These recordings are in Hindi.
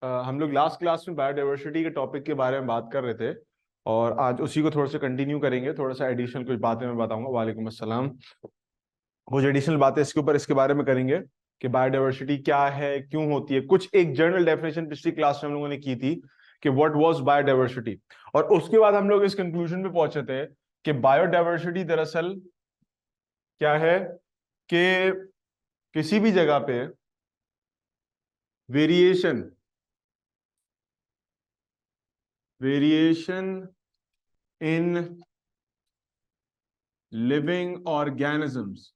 हम लोग लास्ट क्लास में बायोडाइवर्सिटी के टॉपिक के बारे में बात कर रहे थे और आज उसी को थोड़ा सा कंटिन्यू करेंगे। थोड़ा सा एडिशनल कुछ बातें मैं बताऊंगा। वालेकुम अस्सलाम। कुछ एडिशनल बातें इसके बारे में करेंगे कि बायोडाइवर्सिटी क्या है, क्यों होती है। कुछ एक जनरल डेफिनेशन पिछली क्लास में हम लोगों ने की थी कि व्हाट वाज बायोडाइवर्सिटी, और उसके बाद हम लोग इस कंक्लूजन पे पहुंचे थे कि बायोडाइवर्सिटी दरअसल क्या है कि किसी भी जगह पे variation variation in living organisms.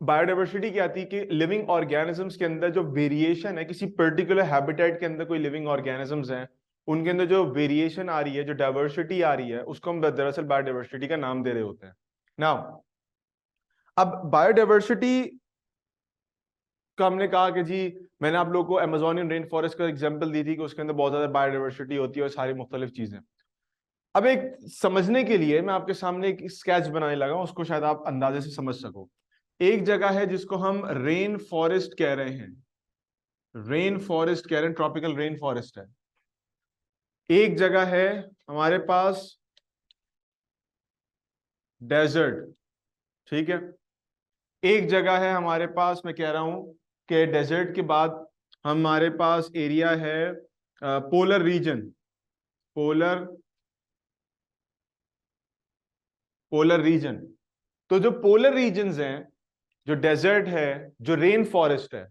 Biodiversity क्या आती है कि लिविंग ऑर्गेनिजम्स के अंदर जो वेरिएशन है, किसी पर्टिकुलर हैबिटेट के अंदर कोई लिविंग ऑर्गेनिजम्स हैं, उनके अंदर जो वेरिएशन आ रही है, जो डाइवर्सिटी आ रही है, उसको हम दरअसल बायोडाइवर्सिटी का नाम दे रहे होते हैं। नाउ अब बायोडाइवर्सिटी का हमने कहा कि जी, मैंने आप लोगों को अमेजोनियन रेन फॉरेस्ट का एग्जांपल दी थी कि उसके अंदर बहुत ज्यादा बायोडाइवर्सिटी होती है और सारी मुख्तलिफ चीजें। अब एक समझने के लिए मैं आपके सामने एक स्केच बनाने लगा हूं, उसको शायद आप अंदाजे से समझ सको। एक जगह है जिसको हम रेन फॉरेस्ट कह रहे हैं, रेन फॉरेस्ट कह रहे हैं, ट्रॉपिकल रेन फॉरेस्ट है। एक जगह है हमारे पास डेजर्ट, ठीक है। एक जगह है हमारे पास, मैं कह रहा हूं कि डेजर्ट के बाद हमारे पास एरिया है polar region, polar polar region. तो जो पोलर रीजन्स हैं, जो डेजर्ट है, जो रेन फॉरेस्ट है,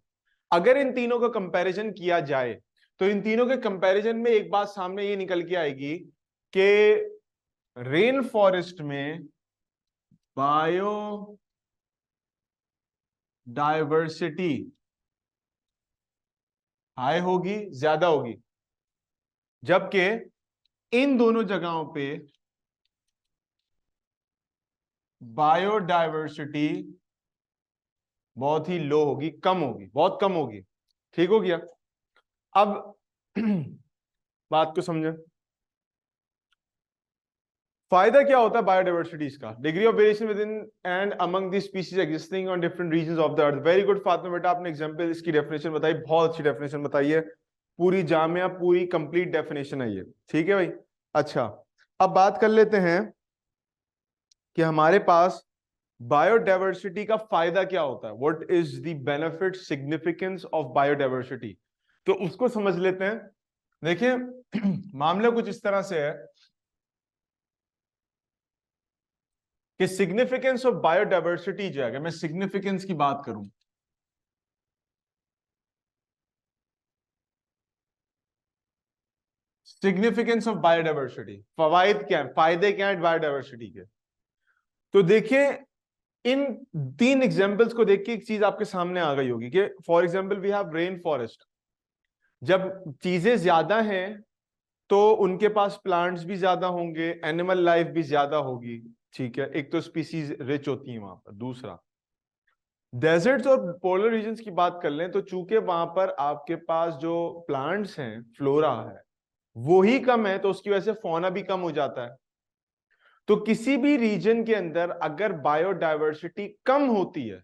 अगर इन तीनों का कंपैरिजन किया जाए तो इन तीनों के कंपैरिजन में एक बात सामने ये निकल के आएगी कि रेन फॉरेस्ट में बायो डायवर्सिटी हाई होगी, ज्यादा होगी, जबकि इन दोनों जगहों पे बायोडायवर्सिटी बहुत ही लो होगी, कम होगी, बहुत कम होगी। ठीक हो गया। अब बात को समझें, फायदा क्या होता है बायोडाइवर्सिटीज का। Degree of variation with in and among the species existing on different reasons of the earth. Very good Fatima बेटा, आपने एग्जांपल इसकी डेफिनेशन बताई, बहुत अच्छी डेफिनेशन बताई है, पूरी जामिया, पूरी कंप्लीट डेफिनेशन है ये। ठीक है भाई। अच्छा, अब बात कर लेते हैं कि हमारे पास बायोडाइवर्सिटी का फायदा क्या होता है। What is the benefit significance of biodiversity, तो उसको समझ लेते हैं। देखिए मामला कुछ इस तरह से है कि सिग्निफिकेंस ऑफ बायोडाइवर्सिटी जो है, अगर मैं सिग्निफिकेंस की बात करूं, सिग्निफिकेंस ऑफ बायोडाइवर्सिटी, फवायद क्या है, फायदे क्या है बायोडाइवर्सिटी के, तो देखिए इन तीन एग्जांपल्स को देख के एक चीज आपके सामने आ गई होगी कि for example we have rain forest. जब चीजें ज्यादा हैं तो उनके पास प्लांट्स भी ज्यादा होंगे, एनिमल लाइफ भी ज्यादा होगी। ठीक है, एक तो स्पीसीज रिच होती है वहां पर। दूसरा, डेजर्ट्स और पोलर रीजन्स की बात कर लें तो चूंकि वहां पर आपके पास जो प्लांट्स हैं, फ्लोरा है, वो ही कम है, तो उसकी वजह से फौना भी कम हो जाता है। तो किसी भी रीजन के अंदर अगर बायोडायवर्सिटी कम होती है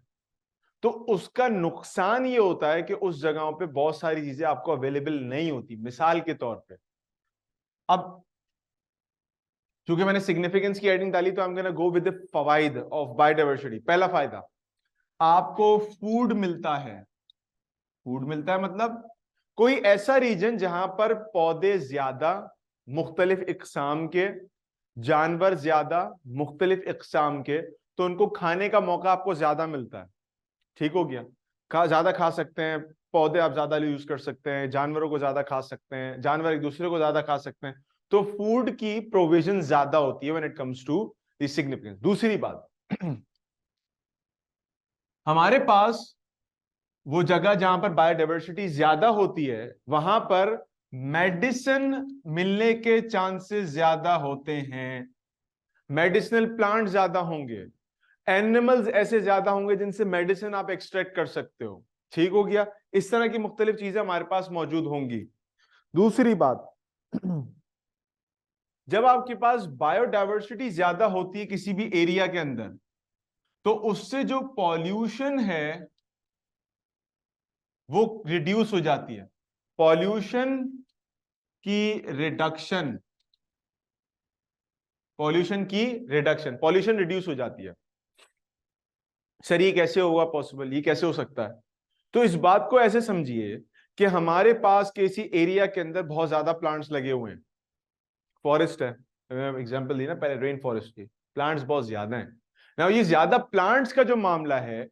तो उसका नुकसान ये होता है कि उस जगहों पे बहुत सारी चीजें आपको अवेलेबल नहीं होती। मिसाल के तौर पे, अब चूंकि मैंने सिग्निफिकेंस की हेडिंग डाली तो I am gonna go with the फवाइद ऑफ बायोडायवर्सिटी। पहला फायदा, आपको फूड मिलता है। फूड मिलता है मतलब कोई ऐसा रीजन जहां पर पौधे ज्यादा, मुख्तलिफ इकसाम के, जानवर ज्यादा, मुख्तलिफ इकसाम के, तो उनको खाने का मौका आपको ज्यादा मिलता है। ठीक हो गया। ज्यादा खा सकते हैं, पौधे आप ज्यादा यूज कर सकते हैं, जानवरों को ज्यादा खा सकते हैं, जानवर एक दूसरे को ज्यादा खा सकते हैं, तो फूड की प्रोविजन ज्यादा होती है when it comes to the significance. दूसरी बात हमारे पास वो जगह जहां पर बायोडाइवर्सिटी ज्यादा होती है, वहां पर मेडिसिन मिलने के चांसेस ज्यादा होते हैं। मेडिसिनल प्लांट ज्यादा होंगे, एनिमल्स ऐसे ज्यादा होंगे जिनसे मेडिसिन आप एक्सट्रैक्ट कर सकते हो। ठीक हो गया। इस तरह की मुख्तलिफ चीजें हमारे पास मौजूद होंगी। दूसरी बात, जब आपके पास बायोडायवर्सिटी ज्यादा होती है किसी भी एरिया के अंदर, तो उससे जो पॉल्यूशन है वो रिड्यूस हो जाती है। पॉल्यूशन की रिडक्शन, पॉल्यूशन की रिडक्शन, पॉल्यूशन रिड्यूस हो जाती है। सर ये कैसे होगा पॉसिबल, ये कैसे हो सकता है? तो इस बात को ऐसे समझिए कि हमारे पास किसी एरिया के अंदर बहुत ज्यादा प्लांट्स लगे हुए हैं, फॉरेस्ट है, एग्जांपल दी ना पहले रेन फॉरेस्ट की, प्लांट्स बहुत ज्यादा हैं ना। ये ज्यादा प्लांट्स का जो मामला है,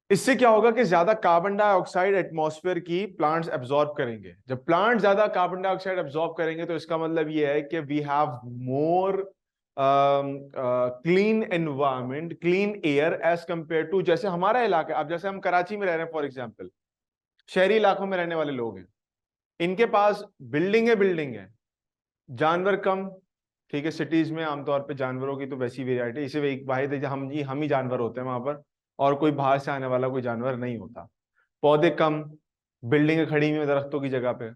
इससे क्या होगा कि ज्यादा कार्बन डाइऑक्साइड एटमॉस्फेयर की प्लांट्स एब्जॉर्ब करेंगे। जब प्लांट ज्यादा कार्बन डाइऑक्साइड एब्जॉर्ब करेंगे तो इसका मतलब ये है कि we have more clean environment, clean air as compare to जैसे हमारा इलाका। अब जैसे हम कराची में रह रहे हैं फॉर एग्जाम्पल, शहरी इलाकों में रहने वाले लोग हैं, इनके पास बिल्डिंग है, जानवर कम, ठीक है। सिटीज में आमतौर पे जानवरों की तो वैसी वेरायटी, इसे एक वाहिद है हम ही जानवर होते हैं वहां पर, और कोई बाहर से आने वाला कोई जानवर नहीं होता। पौधे कम, बिल्डिंगें खड़ी हुई हैं दरख्तों की जगह पे।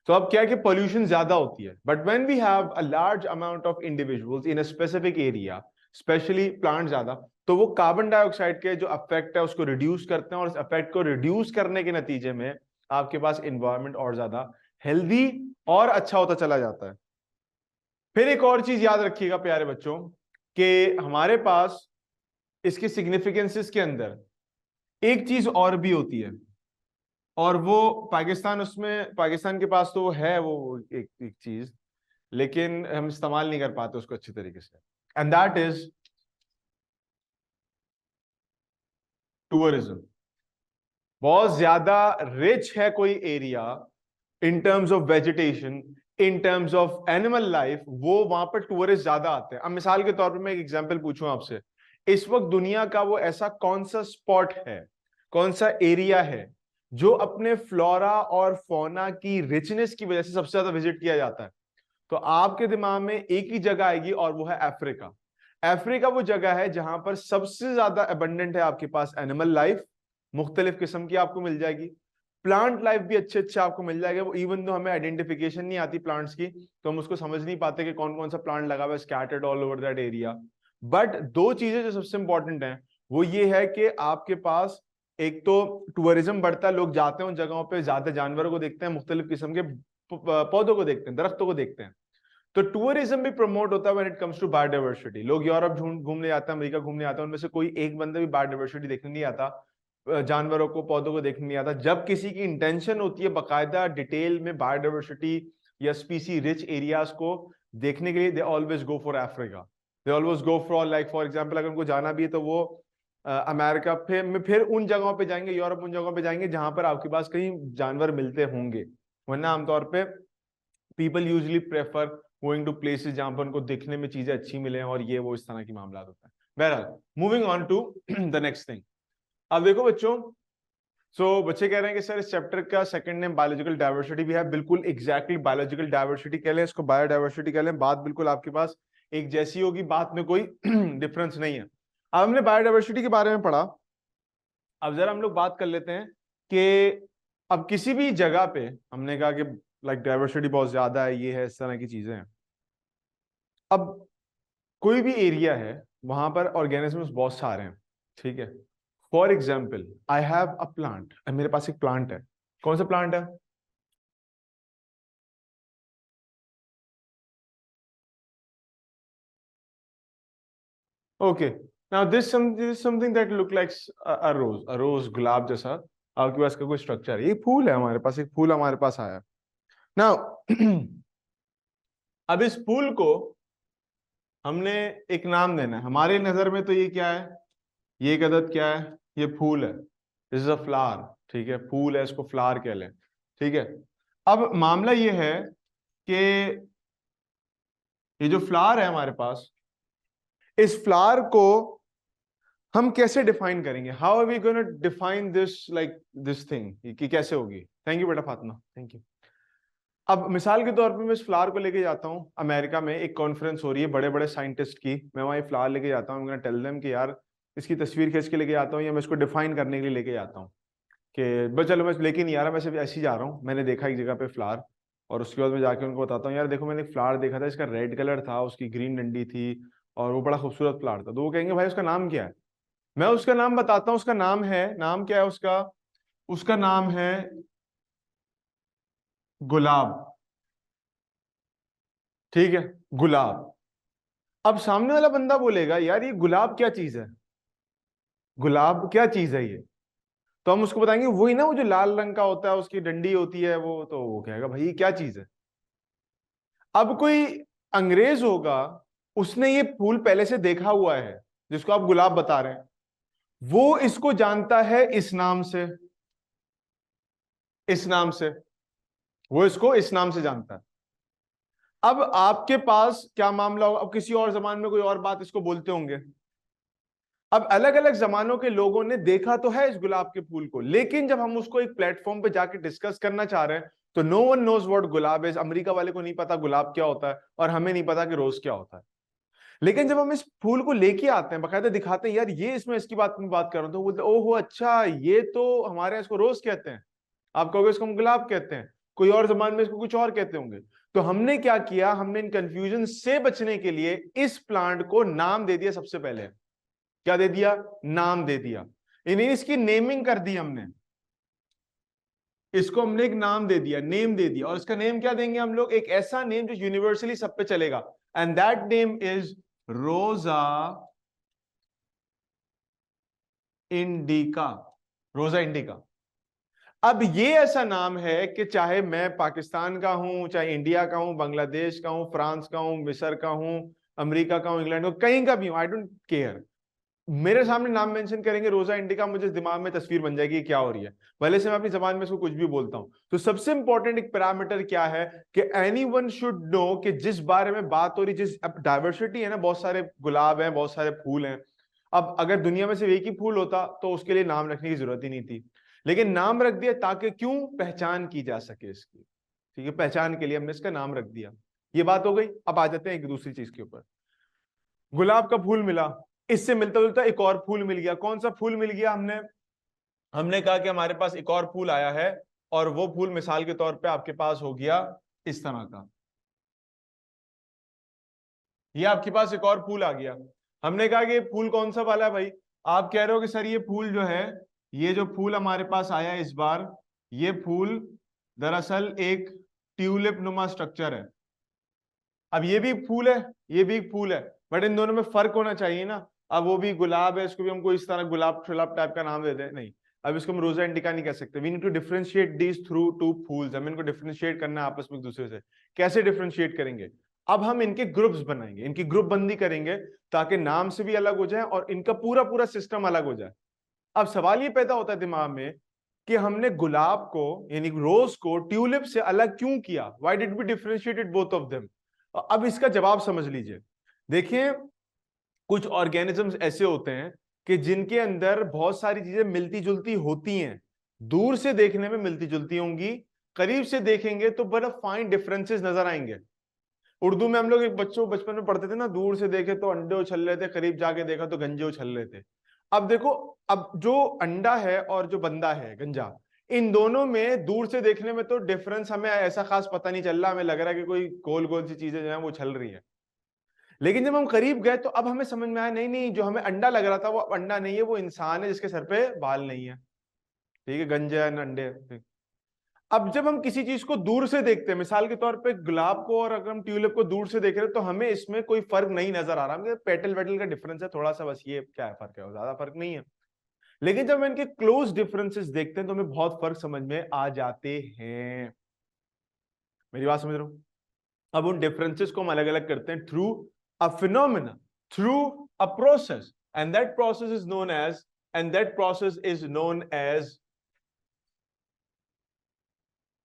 तो अब क्या है कि पोल्यूशन ज्यादा होती है। But when we have a large amount of individuals in a specific area, especially plant ज्यादा, तो वो कार्बन डाइऑक्साइड के जो इफेक्ट है उसको रिड्यूस करते हैं, और इस इफेक्ट को रिड्यूस करने के नतीजे में आपके पास इन्वायरमेंट और ज्यादा हेल्दी और अच्छा होता चला जाता है। फिर एक और चीज याद रखिएगा प्यारे बच्चों, कि हमारे पास इसके सिग्निफिकेंसेस के अंदर एक चीज और भी होती है, और वो पाकिस्तान, उसमें पाकिस्तान के पास तो वो है, वो एक चीज, लेकिन हम इस्तेमाल नहीं कर पाते उसको अच्छी तरीके से, एंड दैट इज टूरिज्म। बहुत ज्यादा रिच है कोई area in terms of vegetation, in terms of animal life, वो वहां पर टूरिस्ट ज्यादा आते हैं। अब मिसाल के तौर पर मैं एक एग्जांपल पूछूं आपसे, इस वक्त दुनिया का वो ऐसा कौन सा स्पॉट है, कौन सा एरिया है जो अपने फ्लोरा और फौना की रिचनेस की वजह से सबसे ज्यादा विजिट किया जाता है? तो आपके दिमाग में एक ही जगह आएगी, और वो है अफ्रीका। अफ्रीका वो जगह है जहां पर सबसे ज्यादा अबंडेंट है आपके पास एनिमल लाइफ, मुख्तलिफ किस्म की आपको मिल जाएगी, प्लांट लाइफ भी अच्छे अच्छे आपको मिल जाएगा। वो इवन दो हमें आइडेंटिफिकेशन नहीं आती प्लांट्स की, तो हम उसको समझ नहीं पाते कि कौन कौन सा प्लांट लगा हुआ है scattered all over that area. But दो चीजें जो सबसे इंपॉर्टेंट हैं वो ये है कि आपके पास एक तो टूरिज्म बढ़ता है, लोग जाते हैं उन जगहों पे, ज्यादा जानवरों को देखते हैं, मुख्तलिफ किस्म के पौधों को देखते हैं, दरख्तों को देखते हैं। तो टूरिज्म भी प्रमोट होता है when it comes to biodiversity. लोग यूरोप घूमने जाते हैं, अमेरिका घूमने जाते हैं, उनमें से कोई एक बंदा भी बायोडायवर्सिटी देखने नहीं आता, जानवरों को, पौधों को देखने नहीं आता। जब किसी की इंटेंशन होती है बाकायदा डिटेल में बायोडायवर्सिटी या स्पीसी रिच एरियाज को देखने के लिए, they always go for Africa, they always go for, like for example अगर उनको जाना भी है तो वो अमेरिका फिर उन जगहों पे जाएंगे, यूरोप उन जगहों पे जाएंगे जहां पर आपके पास कहीं जानवर मिलते होंगे। वरना आमतौर पे people usually prefer going to places जहां पर उनको देखने में चीजें अच्छी मिले, और ये वो इस तरह की मामला होता है। बहरहाल moving on to the next thing. अब देखो बच्चों, बच्चे कह रहे हैं कि सर इस चैप्टर का सेकंड नेम बायोलॉजिकल डाइवर्सिटी भी है। बिल्कुल एग्जैक्टली बायोलॉजिकल डाइवर्सिटी कह लें, इसको बायोडाइवर्सिटी कह लें, बात बिल्कुल आपके पास एक जैसी होगी, बात में कोई डिफरेंस नहीं है। अब हमने बायोडाइवर्सिटी के बारे में पढ़ा, अब जरा हम लोग बात कर लेते हैं कि अब किसी भी जगह पे हमने कहा कि लाइक डाइवर्सिटी बहुत ज्यादा है, ये है, इस तरह की चीजें हैं। अब कोई भी एरिया है वहां पर ऑर्गेनिजम्स बहुत सारे हैं, ठीक है। For example I have a plant, मेरे पास एक प्लांट है। कौन सा प्लांट है? Okay, now this something that look like a rose, a rose, गुलाब जैसा आपके पास का कोई स्ट्रक्चर है। ये फूल है हमारे पास, एक फूल हमारे पास आया। नाउ अब इस फूल को हमने एक नाम देना है। हमारे नजर में तो ये क्या है, ये एक अदद क्या है, ये फूल है, दिस इज अ फ्लावर, ठीक है, फूल है, इसको फ्लावर कह लें, ठीक है। अब मामला ये है कि ये जो फ्लावर है हमारे पास, इस फ्लावर को हम कैसे डिफाइन करेंगे? How are we gonna define this, like this thing, कि कैसे होगी? थैंक यू बेटा फातिमा, थैंक यू। अब मिसाल के तौर पे मैं इस फ्लावर को लेके जाता हूँ अमेरिका में, एक कॉन्फ्रेंस हो रही है बड़े बड़े साइंटिस्ट की, मैं वहाँ फ्लावर लेके जाता हूँ, टेल देम कि यार इसकी तस्वीर खींच के लेके जाता हूँ, या मैं इसको डिफाइन करने के लिए लेके जाता हूँ कि बस चलो मैं लेके नहीं आ रहा, मैं सिर्फ ऐसे ही जा रहा हूँ, मैंने देखा एक जगह पे फ्लावर, और उसके बाद मैं जाके उनको बताता हूँ यार देखो मैंने एक फ्लावर देखा था, इसका रेड कलर था, उसकी ग्रीन डंडी थी, और वो बड़ा खूबसूरत फ्लावर था। तो वो कहेंगे भाई उसका नाम क्या है? मैं उसका नाम बताता हूँ, उसका नाम है, नाम क्या है उसका? उसका नाम है गुलाब, ठीक है, गुलाब। अब सामने वाला बंदा बोलेगा यार ये गुलाब क्या चीज है, गुलाब क्या चीज है ये, तो हम उसको बताएंगे वही ना, वो जो लाल रंग का होता है, उसकी डंडी होती है वो, तो वो कहेगा भाई ये क्या चीज है। अब कोई अंग्रेज होगा, उसने ये फूल पहले से देखा हुआ है, जिसको आप गुलाब बता रहे हैं, वो इसको जानता है इस नाम से, इस नाम से, वो इसको इस नाम से जानता है। अब आपके पास क्या मामला होगा, अब किसी और जमाने में कोई और बात इसको बोलते होंगे। अब अलग अलग जमानों के लोगों ने देखा तो है इस गुलाब के फूल को, लेकिन जब हम उसको एक प्लेटफॉर्म पे जाके डिस्कस करना चाह रहे हैं, तो नो वन नोज व्हाट गुलाब इज। अमेरिका वाले को नहीं पता गुलाब क्या होता है, और हमें नहीं पता कि रोज क्या होता है। लेकिन जब हम इस फूल को लेके आते हैं, बकायदा दिखाते हैं यार ये, इसमें इसकी बात कर रहा हूं, तो बोलते ओहो अच्छा, ये तो हमारे यहाँ इसको रोज कहते हैं, आप कहोगे इसको हम गुलाब कहते हैं, कोई और जबान में इसको कुछ और कहते होंगे। तो हमने क्या किया, हमने इन कंफ्यूजन से बचने के लिए इस प्लांट को नाम दे दिया सबसे पहले। क्या दे दिया, नाम दे दिया, इन्हें इसकी नेमिंग कर दी हमने, इसको हमने एक नाम दे दिया, नेम दे दिया। और इसका नेम क्या देंगे हम लोग, एक ऐसा नेम जो यूनिवर्सली सब पे चलेगा, and that name is Rosa indica, Rosa indica. अब ये ऐसा नाम है कि चाहे मैं पाकिस्तान का हूं, चाहे इंडिया का हूं, बांग्लादेश का हूं, फ्रांस का हूं, मिस्र का हूं, अमेरिका का हूं, इंग्लैंड का, कहीं का भी हूं, आई डोंट केयर, मेरे सामने नाम मेंशन करेंगे रोजा इंडिका, मुझे दिमाग में तस्वीर बन जाएगी क्या हो रही है, भले से मैं अपनी जबान में इसको कुछ भी बोलता हूं। तो सबसे इंपॉर्टेंट एक पैरामीटर क्या है कि एनीवन शुड नो कि जिस बारे में बात हो रही, जिस डाइवर्सिटी है ना, बहुत सारे गुलाब हैं, बहुत सारे फूल हैं। अब अगर दुनिया में सिर्फ एक ही फूल होता तो उसके लिए नाम रखने की जरूरत ही नहीं थी, लेकिन नाम रख दिया ताकि क्यों, पहचान की जा सके इसकी, ठीक है, पहचान के लिए हमने इसका नाम रख दिया। ये बात हो गई। अब आ जाते हैं एक दूसरी चीज के ऊपर। गुलाब का फूल मिला, इससे मिलता जुलता एक और फूल मिल गया। कौन सा फूल मिल गया, हमने हमने कहा कि हमारे पास एक और फूल आया है, और वो फूल मिसाल के तौर पे आपके पास हो गया इस तरह का, ये आपके पास एक और फूल आ गया। हमने कहा कि ये फूल कौन सा वाला है भाई, आप कह रहे हो कि सर ये फूल जो है, ये जो फूल हमारे पास आया इस बार, ये फूल दरअसल एक ट्यूलिप नुमा स्ट्रक्चर है। अब ये भी एक फूल है, ये भी एक फूल है, बट इन दोनों में फर्क होना चाहिए ना। अब वो भी गुलाब है, इसको भी हमको इस तरह गुलाब शुलाब टाइप का नाम दे दें, नहीं, अब इसको हम रोजा इंडिका नहीं कह सकते। We need to differentiate these through two fools, हम इनको डिफरेंशिएट करना है आपस में एक दूसरे से। कैसे डिफरेंशिएट करेंगे, अब हम इनके ग्रुप्स बनाएंगे, इनकी ग्रुप बंदी करेंगे, ताकि नाम से भी अलग हो जाए और इनका पूरा पूरा सिस्टम अलग हो जाए। अब सवाल ये पैदा होता है दिमाग में कि हमने गुलाब को यानी रोज को ट्यूलिप से अलग क्यों किया, why did we differentiated both of them. अब इसका जवाब समझ लीजिए। देखिए, कुछ ऑर्गेनिजम्स ऐसे होते हैं कि जिनके अंदर बहुत सारी चीजें मिलती जुलती होती हैं, दूर से देखने में मिलती जुलती होंगी, करीब से देखेंगे तो बड़ा फाइन डिफरेंसेस नजर आएंगे। उर्दू में हम लोग एक बच्चों बचपन में पढ़ते थे ना, दूर से देखे तो अंडे उछल रहे थे, करीब जाके देखा तो गंजे उछल रहे थे। अब देखो, अब जो अंडा है और जो बंदा है गंजा, इन दोनों में दूर से देखने में तो डिफरेंस हमें ऐसा खास पता नहीं चल रहा, हमें लग रहा है कि कोई गोल गोल सी चीजें जो है वो उछल रही है। लेकिन जब हम करीब गए तो अब हमें समझ में आया नहीं नहीं, जो हमें अंडा लग रहा था वो अंडा नहीं है, वो इंसान है जिसके सर पे बाल नहीं है, ठीक है, गंजे अंडे। अब जब हम किसी चीज को दूर से देखते हैं, मिसाल के तौर पे गुलाब को और अगर हम ट्यूलिप को दूर से देख रहे हैं, तो हमें इसमें कोई फर्क नहीं नजर आ रहा, हमें पेटल वेटल का डिफरेंस है थोड़ा सा, बस ये क्या है फर्क है, ज्यादा फर्क नहीं है। लेकिन जब हम इनके क्लोज डिफरेंसेस देखते हैं तो हमें बहुत फर्क समझ में आ जाते हैं। मेरी बात समझ रहे हो। अब उन डिफरेंसेस को हम अलग अलग करते हैं through a phenomena, through a process, and that process is known as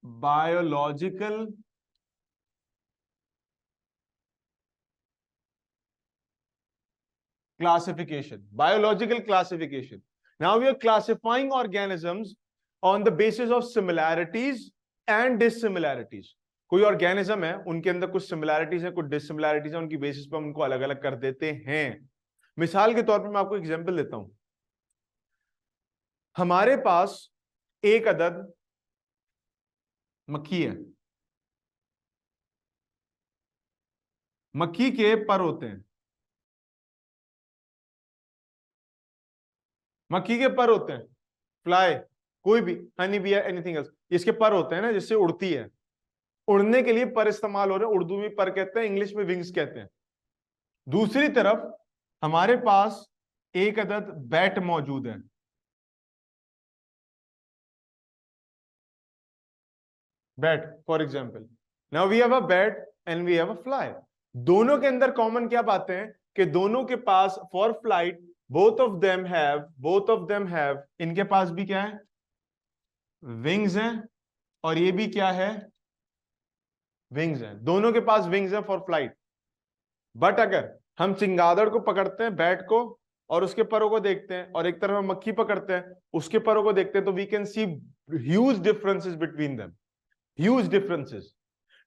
biological classification. Biological classification. Now we are classifying organisms on the basis of similarities and dissimilarities. कोई ऑर्गेनिज्म है, उनके अंदर कुछ सिमिलैरिटीज है, कुछ डिससिमिलैरिटीज है, उनकी बेसिस पर हम उनको अलग अलग कर देते हैं। मिसाल के तौर पर मैं आपको एग्जांपल देता हूं। हमारे पास एक अदद मक्खी है, मक्खी के पर होते हैं, मक्खी के पर होते हैं, फ्लाई, कोई भी हनी बी एनीथिंग एल्स, इसके पर होते हैं ना, जिससे उड़ती है। उड़ने के लिए पर इस्तेमाल हो रहे हैं, उर्दू में पर कहते हैं, इंग्लिश में विंग्स कहते हैं। दूसरी तरफ हमारे पास एक अदद बैट मौजूद है, bat for example. Now we have a bat and we have a fly. दोनों के अंदर कॉमन क्या बातें हैं कि दोनों के पास for flight both of them have, इनके पास भी क्या है, विंग्स हैं, और ये भी क्या है, विंग्स हैं। दोनों के पास विंग्स हैं फॉर फ्लाइट। बट अगर हम चिंगादड़ को पकड़ते हैं, बैट को, और उसके परों को देखते हैं, और एक तरफ हम मक्खी पकड़ते हैं, उसके परों को देखते हैं, तो we can see huge differences between them, huge differences.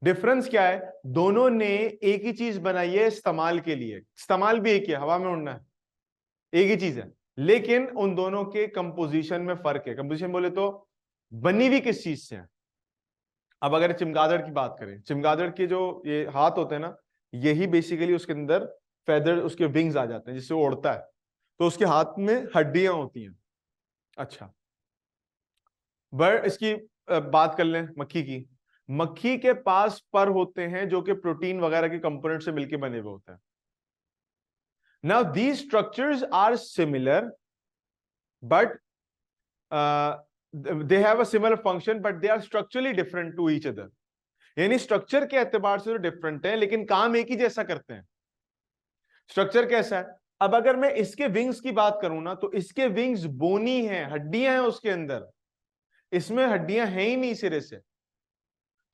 Difference क्या है, दोनों ने एक ही चीज बनाई है इस्तेमाल के लिए, इस्तेमाल भी एक ही है, हवा में उड़ना है, एक ही चीज है, लेकिन उन दोनों के कंपोजिशन में फर्क है। कंपोजिशन बोले तो बनी हुई किस चीज से है। अब अगर चमगादड़ की बात करें, चमगादड़ के जो ये हाथ होते हैं ना, यही बेसिकली उसके अंदर फेदर, उसके विंग्स आ जाते हैं जिससे वो उड़ता है, तो उसके हाथ में हड्डियां होती हैं। अच्छा, बर्ड, इसकी बात कर लें मक्खी की। मक्खी के पास पर होते हैं जो कि प्रोटीन वगैरह के कंपोनेंट से मिलकर बने हुए होते हैं। Now these structures are similar but they have a similar function but they are structurally different to each other. यानी स्ट्रक्चर के एतबार से तो डिफरेंट है, लेकिन काम एक ही जैसा करते हैं। स्ट्रक्चर कैसा है, अब अगर मैं इसके विंग्स की बात करूं ना, तो इसके विंग्स बोनी हैं, हड्डियां हैं उसके अंदर, इसमें हड्डियां हैं ही नहीं सिरे से।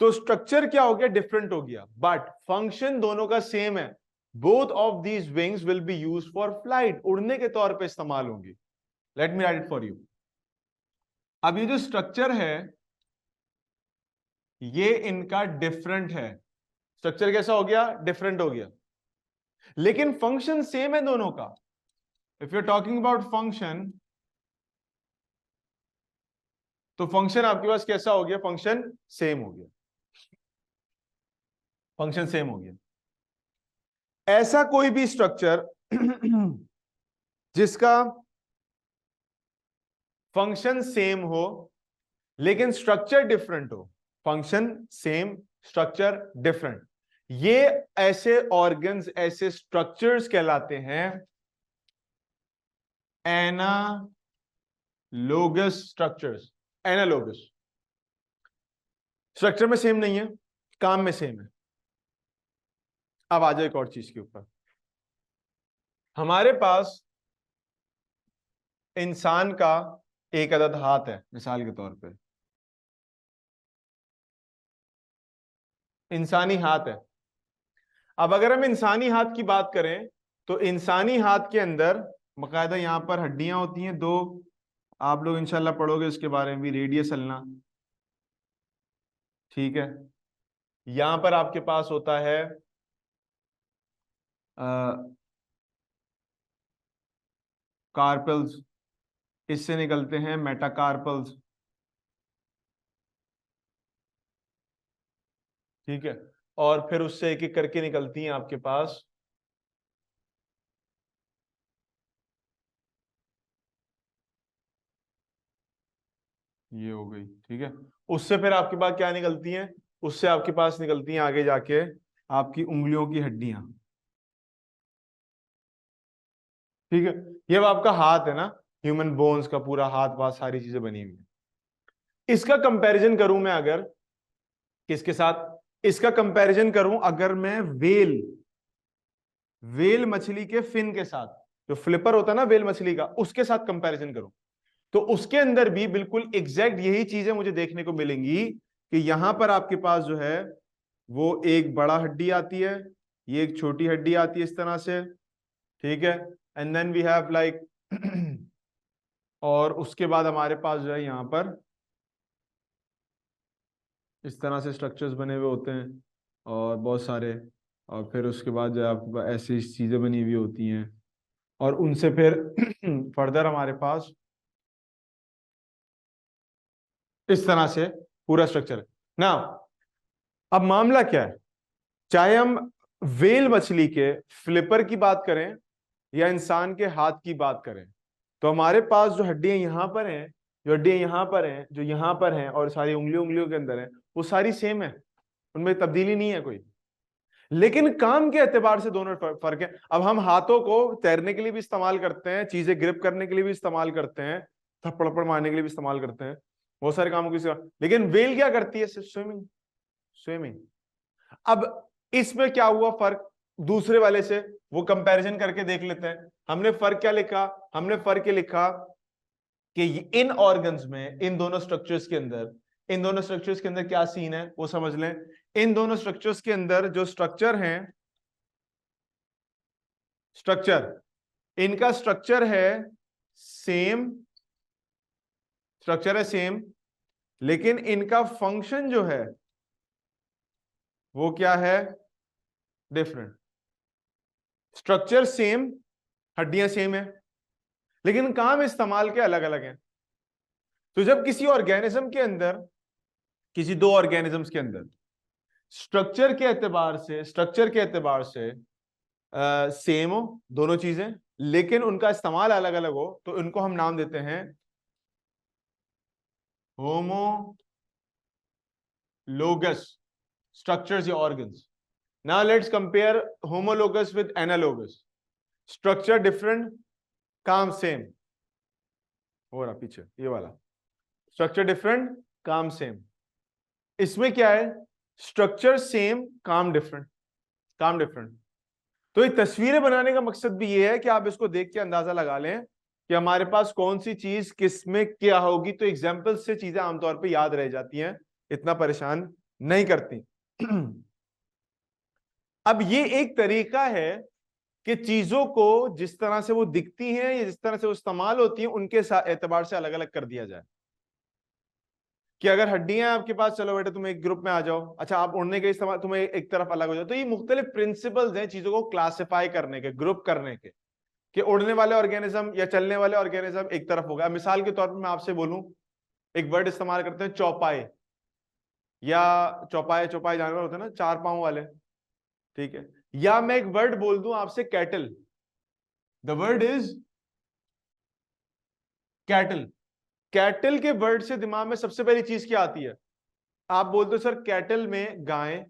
तो स्ट्रक्चर क्या हो गया, डिफरेंट हो गया, बट फंक्शन दोनों का सेम है। Both of these wings will be used for flight, उड़ने के तौर पे इस्तेमाल होंगी। Let me right it for you. अब ये जो स्ट्रक्चर है, ये इनका डिफरेंट है। स्ट्रक्चर कैसा हो गया, डिफरेंट हो गया, लेकिन फंक्शन सेम है दोनों का। If you are talking about function, तो फंक्शन आपके पास कैसा हो गया, फंक्शन सेम हो गया, फंक्शन सेम हो गया। ऐसा कोई भी स्ट्रक्चर जिसका फंक्शन सेम हो लेकिन स्ट्रक्चर डिफरेंट हो, फंक्शन सेम स्ट्रक्चर डिफरेंट, ये ऐसे ऑर्गन्स, ऐसे स्ट्रक्चर्स कहलाते हैं एनालोगस स्ट्रक्चर्स। एनालोगस स्ट्रक्चर में सेम नहीं है, काम में सेम है। अब आ जाए एक और चीज के ऊपर। हमारे पास इंसान का एक अदद हाथ है, मिसाल के तौर पे इंसानी हाथ है। अब अगर हम इंसानी हाथ की बात करें, तो इंसानी हाथ के अंदर बकायदा यहां पर हड्डियां होती हैं दो, आप लोग इंशाल्लाह पढ़ोगे उसके बारे में भी, रेडियस अल्ना, ठीक है। यहां पर आपके पास होता है कार्पल्स, इससे निकलते हैं मेटाकार्पल्स, ठीक है। और फिर उससे एक एक करके निकलती हैं आपके पास ये हो गई, ठीक है। उससे फिर आपके पास क्या निकलती हैं, उससे आपके पास निकलती हैं आगे जाके आपकी उंगलियों की हड्डियां, ठीक है। ये अब आपका हाथ है ना, ह्यूमन बोन्स का पूरा हाथ वाथ सारी चीजें बनी हुई है। इसका कंपैरिजन करूं मैं अगर किसके साथ, इसका कंपैरिजन करूं अगर मैं वेल, वेल मछली के फिन के साथ, जो फ्लिपर होता है ना वेल मछली का, उसके साथ कंपैरिजन करूं, तो उसके अंदर भी बिल्कुल एग्जैक्ट यही चीजें मुझे देखने को मिलेंगी कि यहां पर आपके पास जो है वो एक बड़ा हड्डी आती है, ये एक छोटी हड्डी आती है इस तरह से, ठीक है। And then we have like और उसके बाद हमारे पास जो है यहां पर इस तरह से स्ट्रक्चर्स बने हुए होते हैं और बहुत सारे, और फिर उसके बाद जो है आपके पास ऐसी चीजें बनी हुई होती हैं, और उनसे फिर फर्दर हमारे पास इस तरह से पूरा स्ट्रक्चर है ना। अब मामला क्या है, चाहे हम वेल मछली के फ्लिपर की बात करें या इंसान के हाथ की बात करें, तो हमारे पास जो हड्डियां यहां पर हैं, जो हड्डियां यहां पर हैं, जो यहां पर हैं, और सारी उंगलियों उंगलियों के अंदर हैं, वो सारी सेम है। उनमें तब्दीली नहीं है कोई, लेकिन काम के एतबार से दोनों फर्क है। अब हम हाथों को तैरने के लिए भी इस्तेमाल करते हैं, चीजें ग्रिप करने के लिए भी इस्तेमाल करते हैं, थप्पड़ मारने के लिए भी इस्तेमाल करते हैं, बहुत सारे कामों की, लेकिन वेल क्या करती है? सिर्फ स्विमिंग, स्विमिंग। अब इसमें क्या हुआ फर्क दूसरे वाले से, वो कंपैरिजन करके देख लेते हैं। हमने फर्क क्या लिखा? हमने फर्क ये लिखा कि इन ऑर्गन्स में, इन दोनों स्ट्रक्चर्स के अंदर, इन दोनों स्ट्रक्चर्स के अंदर क्या सीन है वो समझ लें। इन दोनों स्ट्रक्चर्स के अंदर जो स्ट्रक्चर हैं, स्ट्रक्चर, इनका स्ट्रक्चर है सेम, स्ट्रक्चर है सेम, लेकिन इनका फंक्शन जो है वो क्या है? डिफरेंट। स्ट्रक्चर सेम, हड्डियां सेम है, लेकिन काम इस्तेमाल के अलग अलग हैं। तो जब किसी ऑर्गेनिज्म के अंदर, किसी दो ऑर्गेनिजम्स के अंदर स्ट्रक्चर के एतबार से, स्ट्रक्चर के एतबार से सेम हो दोनों चीजें, लेकिन उनका इस्तेमाल अलग अलग हो, तो इनको हम नाम देते हैं होमोलोगस स्ट्रक्चर्स या organs. Now let's compare homologous with analogous. Structure different, काम सेम हो रहा पीछे, ये वाला स्ट्रक्चर डिफरेंट, काम सेम। इसमें क्या है? स्ट्रक्चर सेम, काम डिफरेंट, काम डिफरेंट। तो ये तस्वीरें बनाने का मकसद भी ये है कि आप इसको देख के अंदाजा लगा लें कि हमारे पास कौन सी चीज किस में क्या होगी। तो एग्जाम्पल से चीजें आमतौर पे याद रह जाती हैं, इतना परेशान नहीं करती। अब ये एक तरीका है कि चीजों को जिस तरह से वो दिखती हैं या जिस तरह से वो इस्तेमाल होती हैं उनके एतबार से अलग अलग कर दिया जाए। कि अगर हड्डियां आपके पास, चलो बेटे तुम एक ग्रुप में आ जाओ, अच्छा आप उड़ने के इस्तेमाल, तुम्हें एक तरफ अलग हो जाओ। तो ये मुख्तलिफ प्रिंसिपल्स हैं चीजों को क्लासिफाई करने के, ग्रुप करने के, कि उड़ने वाले ऑर्गेनिज्म या चलने वाले ऑर्गेनिज्म एक तरफ हो गया। मिसाल के तौर पर मैं आपसे बोलूं, एक वर्ड इस्तेमाल करते हैं चौपाई, या चौपाई, चौपाई जानवर होते हैं ना, चार पांव वाले, ठीक है। या मैं एक वर्ड बोल दूं आपसे cattle, the word is cattle. Cattle के वर्ड से दिमाग में सबसे पहली चीज क्या आती है? आप बोलते हो सर कैटल में गाय,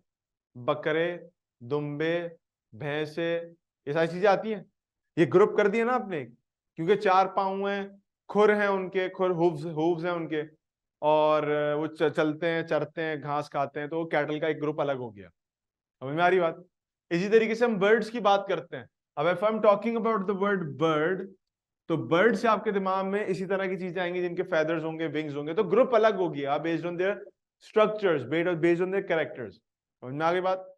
बकरे, दुम्बे, भैंसे, ये सारी चीजें आती हैं। ये ग्रुप कर दिया ना आपने, क्योंकि चार पांव हैं, खुर हैं उनके, खुर हूव्स हैं उनके, और वो चलते हैं, चरते हैं, घास खाते हैं, तो वो कैटल का एक ग्रुप अलग हो गया। समझ में आ रही बात? इसी तरीके से हम बर्ड्स की बात करते हैं। अब if I am talking about the word bird, तो बर्ड से आपके दिमाग में इसी तरह की चीजें आएंगी जिनके फेदर्स होंगे, विंग्स होंगे, तो ग्रुप अलग हो गया based on their structures, based on their characters. समझ में आ गई बात?